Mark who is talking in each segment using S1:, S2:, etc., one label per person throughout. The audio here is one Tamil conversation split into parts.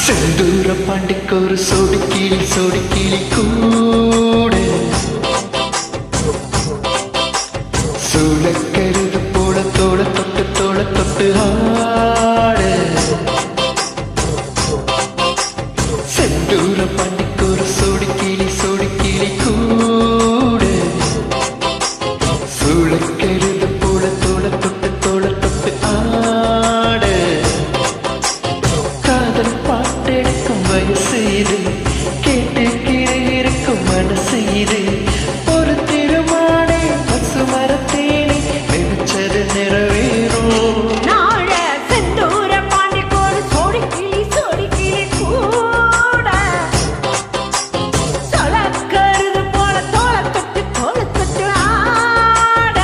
S1: செந்தூர பாண்டிக்கு ஒரு சொடுக்கிளி கூட சூழக்கருது போல தோள தொட்டு ஆட செந்தூர பாண்டிக்கு ஒரு சொடுக்கிளி கூட சூழக்கருது போல தோள தொட்டு ஆட காதல் பாட்டெடுக்கும் வயசு இது கேட்டு இருக்கும் மனசு இது ஒரு திருமாடை பசு மரத்தேனி நினைச்சது நிறைவேறும்
S2: நாள செந்தூர பாண்டிக்கு ஒரு சொடுக்கிளி கூட சொலக்கருது போல தோள தொட்டு ஆட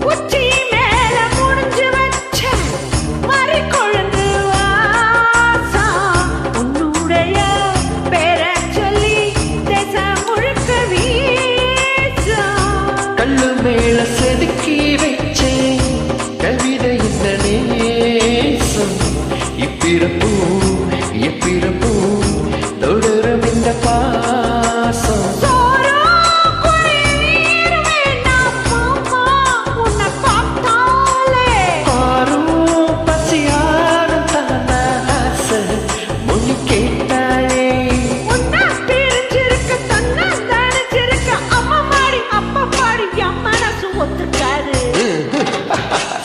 S2: உச்சி மேல முடிஞ்சு வச்ச மறி கொழுந்து வாசம் உன்னுடைய பேரை சொல்லி தேசம் முழுக்க வீசும்
S1: கல்லு மேல செதுக்கி வச்சேன் கவிதை இந்த நேசம் இப்பிறப்பும் தொடரும் இந்த பாசம்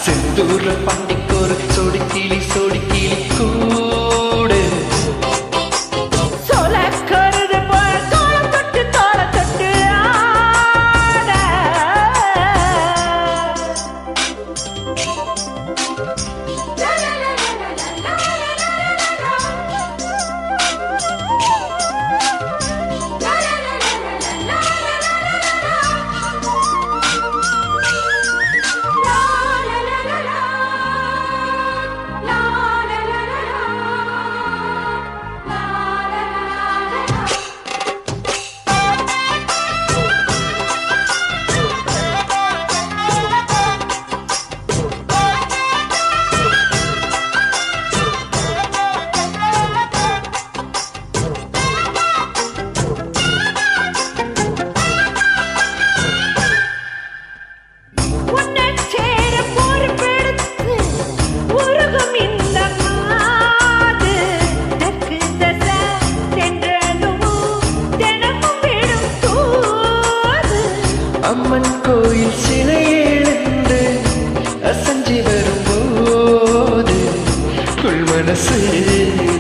S1: செந்தூர பாண்டிக்கு ஒரு சொடுக்கிளி கூட
S2: சொலக்கருது போல தோள தொட்டு ஆட
S1: அம்மன் கோயில் சிலை எழுந்து அசஞ்சி வரும்போது உள் மனசு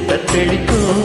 S1: தத்தளிக்கும்